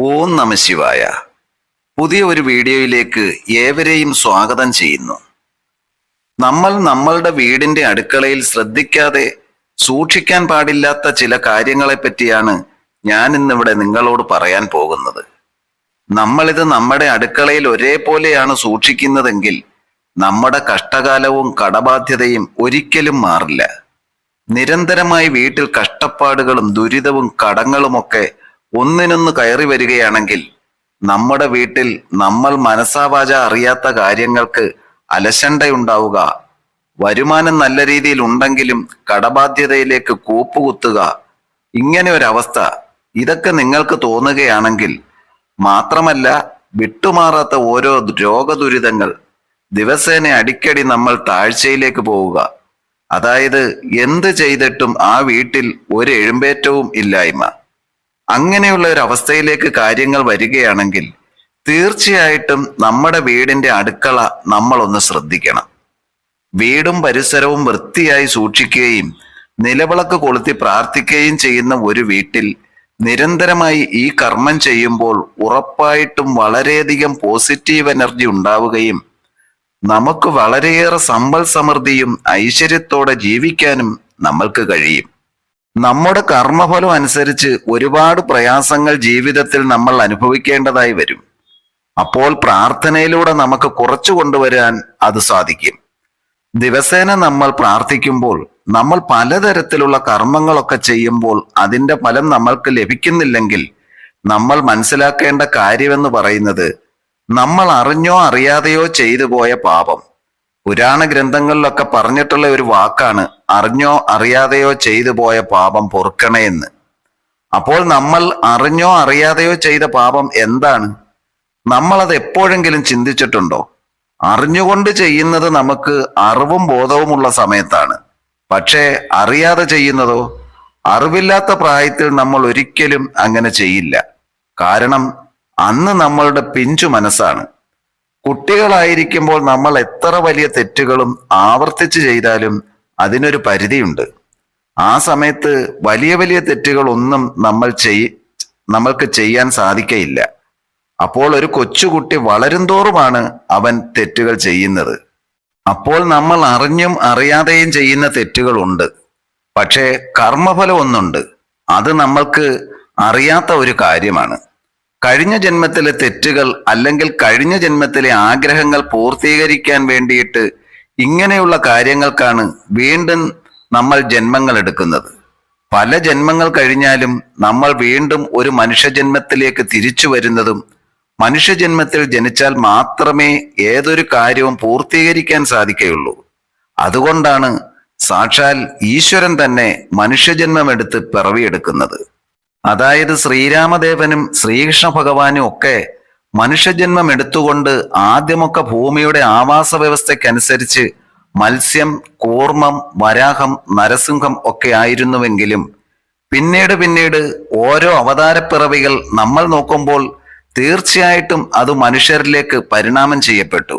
ഓം നമഃശിവായ. പുതിയ ഒരു വീഡിയോയിലേക്ക് ഏവരെയും സ്വാഗതം ചെയ്യുന്നു. നമ്മൾ നമ്മളുടെ വീടിന്റെ അടുക്കളയിൽ ശ്രദ്ധിക്കാതെ സൂക്ഷിക്കാൻ പാടില്ലാത്ത ചില കാര്യങ്ങളെ പറ്റിയാണ് ഞാൻ ഇന്നിവിടെ നിങ്ങളോട് പറയാൻ പോകുന്നത്. നമ്മളിത് നമ്മുടെ അടുക്കളയിൽ ഒരേപോലെയാണ് സൂക്ഷിക്കുന്നതെങ്കിൽ നമ്മുടെ കഷ്ടകാലവും കടബാധ്യതയും ഒരിക്കലും മാറില്ല. നിരന്തരമായി വീട്ടിൽ കഷ്ടപ്പാടുകളും ദുരിതവും കടങ്ങളുമൊക്കെ ഒന്നിനൊന്ന് കയറി വരികയാണെങ്കിൽ നമ്മുടെ വീട്ടിൽ നമ്മൾ മനസാവാച അറിയാത്ത കാര്യങ്ങൾക്ക് അലസണ്ടയുണ്ടാവുക, വരുമാനം നല്ല രീതിയിൽ ഉണ്ടെങ്കിലും കടബാധ്യതയിലേക്ക് കൂപ്പുകുത്തുക, ഇങ്ങനെ ഒരവസ്ഥ ഇതൊക്കെ നിങ്ങൾക്ക് തോന്നുകയാണെങ്കിൽ, മാത്രമല്ല വിട്ടുമാറാത്ത ഓരോ രോഗദുരിതങ്ങൾ, ദിവസേന അടിക്കടി നമ്മൾ താഴ്ചയിലേക്ക് പോവുക, അതായത് എന്ത് ചെയ്തിട്ടും ആ വീട്ടിൽ ഒരു എഴുമ്പേറ്റവും ഇല്ലായ്മ, അങ്ങനെയുള്ള ഒരു അവസ്ഥയിലേക്ക് കാര്യങ്ങൾ വരികയാണെങ്കിൽ തീർച്ചയായിട്ടും നമ്മുടെ വീടിന്റെ അടുക്കള നമ്മളൊന്ന് ശ്രദ്ധിക്കണം. വീടും പരിസരവും വൃത്തിയായി സൂക്ഷിക്കുകയും നിലവിളക്ക് കൊളുത്തി പ്രാർത്ഥിക്കുകയും ചെയ്യുന്ന ഒരു വീട്ടിൽ നിരന്തരമായി ഈ കർമ്മം ചെയ്യുമ്പോൾ ഉറപ്പായിട്ടും വളരെയധികം പോസിറ്റീവ് എനർജി ഉണ്ടാവുകയും നമുക്ക് വളരെയേറെ സമ്പൽ സമൃദ്ധിയും ഐശ്വര്യത്തോടെ ജീവിക്കാനും നമ്മൾക്ക് കഴിയും. നമ്മുടെ കർമ്മഫലം അനുസരിച്ച് ഒരുപാട് പ്രയാസങ്ങൾ ജീവിതത്തിൽ നമ്മൾ അനുഭവിക്കേണ്ടതായി വരും. അപ്പോൾ പ്രാർത്ഥനയിലൂടെ നമുക്ക് കുറച്ചു കൊണ്ടുവരാൻ അത് സാധിക്കും. ദിവസേന നമ്മൾ പ്രാർത്ഥിക്കുമ്പോൾ, നമ്മൾ പലതരത്തിലുള്ള കർമ്മങ്ങളൊക്കെ ചെയ്യുമ്പോൾ അതിന്റെ ഫലം നമ്മൾക്ക് ലഭിക്കുന്നില്ലെങ്കിൽ നമ്മൾ മനസ്സിലാക്കേണ്ട കാര്യമെന്ന് പറയുന്നത്, നമ്മൾ അറിഞ്ഞോ അറിയാതെയോ ചെയ്തു പോയ പാപം. പുരാണ ഗ്രന്ഥങ്ങളിലൊക്കെ പറഞ്ഞിട്ടുള്ള ഒരു വാക്കാണ് അറിഞ്ഞോ അറിയാതെയോ ചെയ്തു പോയ പാപം പൊറുക്കണേ എന്ന്. അപ്പോൾ നമ്മൾ അറിഞ്ഞോ അറിയാതെയോ ചെയ്ത പാപം എന്താണ്? നമ്മളത് എപ്പോഴെങ്കിലും ചിന്തിച്ചിട്ടുണ്ടോ? അറിഞ്ഞുകൊണ്ട് ചെയ്യുന്നത് നമുക്ക് അറിവും ബോധവുമുള്ള സമയത്താണ്. പക്ഷേ അറിയാതെ ചെയ്യുന്നതോ? അറിവില്ലാത്ത പ്രായത്തിൽ നമ്മൾ ഒരിക്കലും അങ്ങനെ ചെയ്യില്ല. കാരണം അന്ന് നമ്മളുടെ പിഞ്ചു മനസ്സാണ്. കുട്ടികളായിരിക്കുമ്പോൾ നമ്മൾ എത്ര വലിയ തെറ്റുകളും ആവർത്തിച്ച് ചെയ്താലും അതിനൊരു പരിധിയുണ്ട്. ആ സമയത്ത് വലിയ വലിയ തെറ്റുകളൊന്നും നമ്മൾക്ക് ചെയ്യാൻ സാധിക്കയില്ല. അപ്പോൾ ഒരു കൊച്ചുകുട്ടി വളരും തോറുമാണ് അവൻ തെറ്റുകൾ ചെയ്യുന്നത്. അപ്പോൾ നമ്മൾ അറിഞ്ഞും അറിയാതെയും ചെയ്യുന്ന തെറ്റുകളുണ്ട്. പക്ഷേ കർമ്മഫലം ഒന്നുണ്ട്, അത് നമ്മൾക്ക് അറിയാത്ത ഒരു കാര്യമാണ്. കഴിഞ്ഞ ജന്മത്തിലെ തെറ്റുകൾ അല്ലെങ്കിൽ കഴിഞ്ഞ ജന്മത്തിലെ ആഗ്രഹങ്ങൾ പൂർത്തീകരിക്കാൻ വേണ്ടിയിട്ട് ഇങ്ങനെയുള്ള കാര്യങ്ങൾക്കാണ് വീണ്ടും നമ്മൾ ജന്മങ്ങൾ എടുക്കുന്നത്. പല ജന്മങ്ങൾ കഴിഞ്ഞാലും നമ്മൾ വീണ്ടും ഒരു മനുഷ്യജന്മത്തിലേക്ക് തിരിച്ചു വരുന്നതും, മനുഷ്യജന്മത്തിൽ ജനിച്ചാൽ മാത്രമേ ഏതൊരു കാര്യവും പൂർത്തീകരിക്കാൻ സാധിക്കുകയുള്ളൂ. അതുകൊണ്ടാണ് സാക്ഷാൽ ഈശ്വരൻ തന്നെ മനുഷ്യജന്മമെടുത്ത് പിറവിയെടുക്കുന്നത്. അതായത് ശ്രീരാമദേവനും ശ്രീകൃഷ്ണ ഭഗവാനും ഒക്കെ മനുഷ്യജന്മം എടുത്തുകൊണ്ട് ആദ്യമൊക്കെ ഭൂമിയുടെ ആവാസ വ്യവസ്ഥയ്ക്കനുസരിച്ച് മത്സ്യം, കൂർമ്മം, വരാഹം, നരസിംഹം ഒക്കെ ആയിരുന്നുവെങ്കിലും പിന്നീട് ഓരോ അവതാരപ്പിറവികൾ നമ്മൾ നോക്കുമ്പോൾ തീർച്ചയായിട്ടും അത് മനുഷ്യരിലേക്ക് പരിണാമം ചെയ്യപ്പെട്ടു.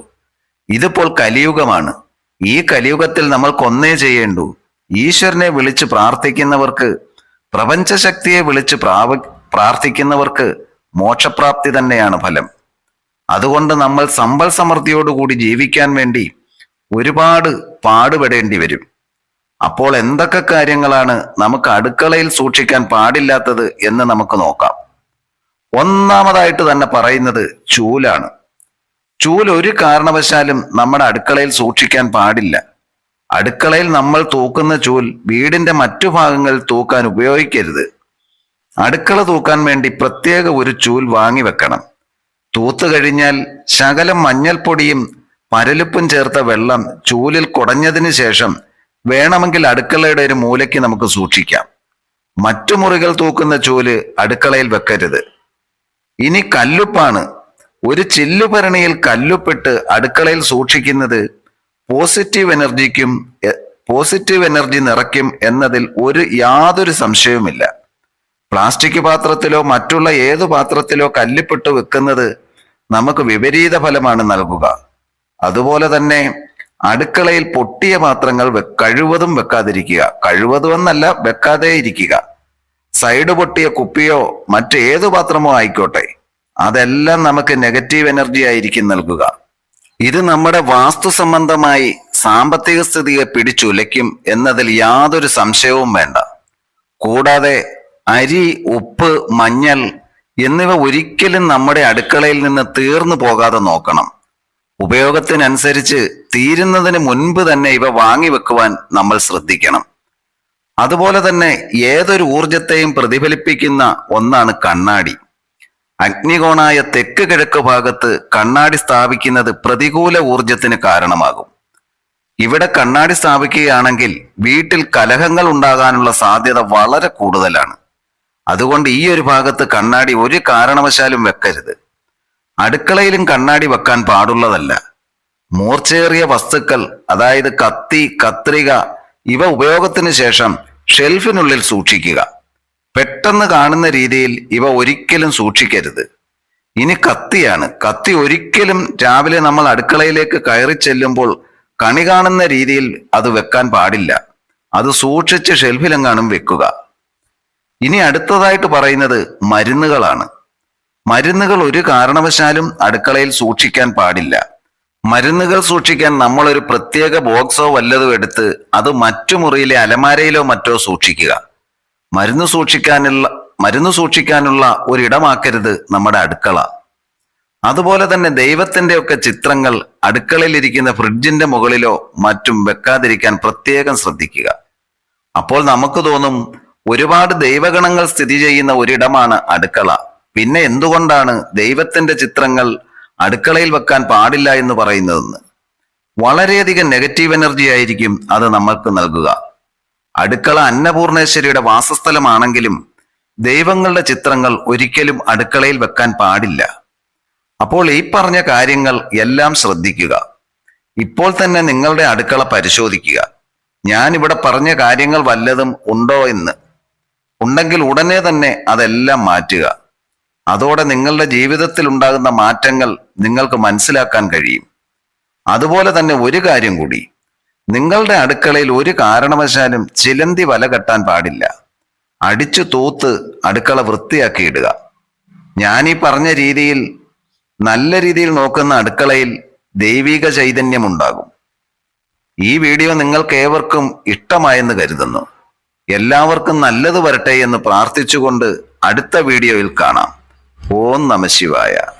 ഇതിപ്പോൾ കലിയുഗമാണ്. ഈ കലിയുഗത്തിൽ നമ്മൾക്കൊന്നേ ചെയ്യേണ്ടൂ, ഈശ്വരനെ വിളിച്ച് പ്രാർത്ഥിക്കുന്നവർക്ക്, പ്രപഞ്ചശക്തിയെ വിളിച്ച് പ്രാർത്ഥിക്കുന്നവർക്ക് മോക്ഷപ്രാപ്തി തന്നെയാണ് ഫലം. അതുകൊണ്ട് നമ്മൾ സമ്പൽ സമൃദ്ധിയോടുകൂടി ജീവിക്കാൻ വേണ്ടി ഒരുപാട് പാടുപെടേണ്ടി വരും. അപ്പോൾ എന്തൊക്കെ കാര്യങ്ങളാണ് നമുക്ക് അടുക്കളയിൽ സൂക്ഷിക്കാൻ പാടില്ലാത്തത് എന്ന് നമുക്ക് നോക്കാം. ഒന്നാമതായിട്ട് തന്നെ പറയുന്നത് ചൂലാണ്. ചൂൽ ഒരു കാരണവശാലും നമ്മുടെ അടുക്കളയിൽ സൂക്ഷിക്കാൻ പാടില്ല. അടുക്കളയിൽ നമ്മൾ തൂക്കുന്ന ചൂൽ വീടിന്റെ മറ്റു ഭാഗങ്ങളിൽ തൂക്കാൻ ഉപയോഗിക്കരുത്. അടുക്കള തൂക്കാൻ വേണ്ടി പ്രത്യേക ഒരു ചൂൽ വാങ്ങി വെക്കണം. തൂത്തു കഴിഞ്ഞാൽ ശകലം മഞ്ഞൾപ്പൊടിയും പരലുപ്പും ചേർത്ത വെള്ളം ചൂലിൽ കുടഞ്ഞതിന് ശേഷം വേണമെങ്കിൽ അടുക്കളയുടെ ഒരു മൂലയ്ക്ക് നമുക്ക് സൂക്ഷിക്കാം. മറ്റു മുറികൾ തൂക്കുന്ന ചൂല് അടുക്കളയിൽ വെക്കരുത്. ഇനി കല്ലുപ്പാണ്. ഒരു ചില്ലുഭരണിയിൽ കല്ലുപ്പിട്ട് അടുക്കളയിൽ സൂക്ഷിക്കുന്നത് പോസിറ്റീവ് എനർജി നിറയ്ക്കും എന്നതിൽ യാതൊരു സംശയവുമില്ല. പ്ലാസ്റ്റിക് പാത്രത്തിലോ മറ്റുള്ള ഏതു പാത്രത്തിലോ കല്ലുപ്പിട്ട് വെക്കുന്നത് നമുക്ക് വിപരീത ഫലമാണ് നൽകുക. അതുപോലെ തന്നെ അടുക്കളയിൽ പൊട്ടിയ പാത്രങ്ങൾ കഴിവതും വെക്കാതിരിക്കുക. വെക്കാതെ ഇരിക്കുക. സൈഡ് പൊട്ടിയ കുപ്പിയോ മറ്റേതു പാത്രമോ ആയിക്കോട്ടെ, അതെല്ലാം നമുക്ക് നെഗറ്റീവ് എനർജി ആയിരിക്കും നൽകുക. ഇത് നമ്മുടെ വാസ്തു സംബന്ധമായി സാമ്പത്തിക സ്ഥിതിയെ പിടിച്ചുലയ്ക്കും എന്നതിൽ യാതൊരു സംശയവും വേണ്ട. കൂടാതെ അരി, ഉപ്പ്, മഞ്ഞൾ എന്നിവ ഒരിക്കലും നമ്മുടെ അടുക്കളയിൽ നിന്ന് തീർന്നു പോകാതെ നോക്കണം. ഉപയോഗത്തിനനുസരിച്ച് തീരുന്നതിന് മുൻപ് തന്നെ ഇവ വാങ്ങിവെക്കുവാൻ നമ്മൾ ശ്രദ്ധിക്കണം. അതുപോലെ തന്നെ ഏതൊരു ഊർജത്തെയും പ്രതിഫലിപ്പിക്കുന്ന ഒന്നാണ് കണ്ണാടി. അഗ്നികോണായ തെക്ക് കിഴക്ക് ഭാഗത്ത് കണ്ണാടി സ്ഥാപിക്കുന്നത് പ്രതികൂല ഊർജത്തിന് കാരണമാകും. ഇവിടെ കണ്ണാടി സ്ഥാപിക്കുകയാണെങ്കിൽ വീട്ടിൽ കലഹങ്ങൾ ഉണ്ടാകാനുള്ള സാധ്യത വളരെ കൂടുതലാണ്. അതുകൊണ്ട് ഈ ഒരു ഭാഗത്ത് കണ്ണാടി ഒരു കാരണവശാലും വെക്കരുത്. അടുക്കളയിലും കണ്ണാടി വെക്കാൻ പാടുള്ളതല്ല. മൂർച്ചയേറിയ വസ്തുക്കൾ, അതായത് കത്തി, കത്രിക ഇവ ഉപയോഗത്തിന് ശേഷം ഷെൽഫിനുള്ളിൽ സൂക്ഷിക്കുക. പെട്ടെന്ന് കാണുന്ന രീതിയിൽ ഇവ ഒരിക്കലും സൂക്ഷിക്കരുത്. ഇനി കത്തിയാണ്. കത്തി ഒരിക്കലും രാവിലെ നമ്മൾ അടുക്കളയിലേക്ക് കയറി ചെല്ലുമ്പോൾ കണി കാണുന്ന രീതിയിൽ അത് വെക്കാൻ പാടില്ല. അത് സൂക്ഷിച്ച് ഷെൽഫിലെങ്ങാനും വെക്കുക. ഇനി അടുത്തതായിട്ട് പറയുന്നത് മരുന്നുകളാണ്. മരുന്നുകൾ ഒരു കാരണവശാലും അടുക്കളയിൽ സൂക്ഷിക്കാൻ പാടില്ല. മരുന്നുകൾ സൂക്ഷിക്കാൻ നമ്മളൊരു പ്രത്യേക ബോക്സോ വല്ലതും എടുത്ത് അത് മറ്റു മുറിയിലെ അലമാരയിലോ മറ്റോ സൂക്ഷിക്കുക. മരുന്ന് സൂക്ഷിക്കാനുള്ള ഒരിടമാക്കരുത് നമ്മുടെ അടുക്കള. അതുപോലെ തന്നെ ദൈവത്തിന്റെ ഒക്കെ ചിത്രങ്ങൾ അടുക്കളയിൽ ഇരിക്കുന്ന ഫ്രിഡ്ജിന്റെ മുകളിലോ മറ്റും വെക്കാതിരിക്കാൻ പ്രത്യേകം ശ്രദ്ധിക്കുക. അപ്പോൾ നമുക്ക് തോന്നും ഒരുപാട് ദൈവഗണങ്ങൾ സ്ഥിതി ചെയ്യുന്ന ഒരിടമാണ് അടുക്കള, പിന്നെ എന്തുകൊണ്ടാണ് ദൈവത്തിന്റെ ചിത്രങ്ങൾ അടുക്കളയിൽ വെക്കാൻ പാടില്ല എന്ന് പറയുന്നതെന്ന്. വളരെയധികം നെഗറ്റീവ് എനർജി ആയിരിക്കും അത് നമ്മൾക്ക് നൽകുക. അടുക്കള അന്നപൂർണേശ്വരിയുടെ വാസസ്ഥലമാണെങ്കിലും ദൈവങ്ങളുടെ ചിത്രങ്ങൾ ഒരിക്കലും അടുക്കളയിൽ വെക്കാൻ പാടില്ല. അപ്പോൾ ഈ പറഞ്ഞ കാര്യങ്ങൾ എല്ലാം ശ്രദ്ധിക്കുക. ഇപ്പോൾ തന്നെ നിങ്ങളുടെ അടുക്കള പരിശോധിക്കുക. ഞാൻ ഇവിടെ പറഞ്ഞ കാര്യങ്ങൾ വല്ലതും ഉണ്ടോ എന്ന്. ഉണ്ടെങ്കിൽ ഉടനെ തന്നെ അതെല്ലാം മാറ്റുക. അതോടെ നിങ്ങളുടെ ജീവിതത്തിൽ ഉണ്ടാകുന്ന മാറ്റങ്ങൾ നിങ്ങൾക്ക് മനസ്സിലാക്കാൻ കഴിയും. അതുപോലെ തന്നെ ഒരു കാര്യം കൂടി, നിങ്ങളുടെ അടുക്കളയിൽ ഒരു കാരണവശാലും ചിലന്തി വല കെട്ടാൻ പാടില്ല. അടിച്ചു തൂത്ത് അടുക്കള വൃത്തിയാക്കിയിടുക. ഞാനീ പറഞ്ഞ രീതിയിൽ നല്ല രീതിയിൽ നോക്കുന്ന അടുക്കളയിൽ ദൈവിക ചൈതന്യമുണ്ടാകും. ഈ വീഡിയോ നിങ്ങൾക്ക് ഏവർക്കും ഇഷ്ടമായെന്ന് കരുതുന്നു. എല്ലാവർക്കും നല്ലത് വരട്ടെ എന്ന് പ്രാർത്ഥിച്ചുകൊണ്ട് അടുത്ത വീഡിയോയിൽ കാണാം. ഓം നമഃ ശിവായ.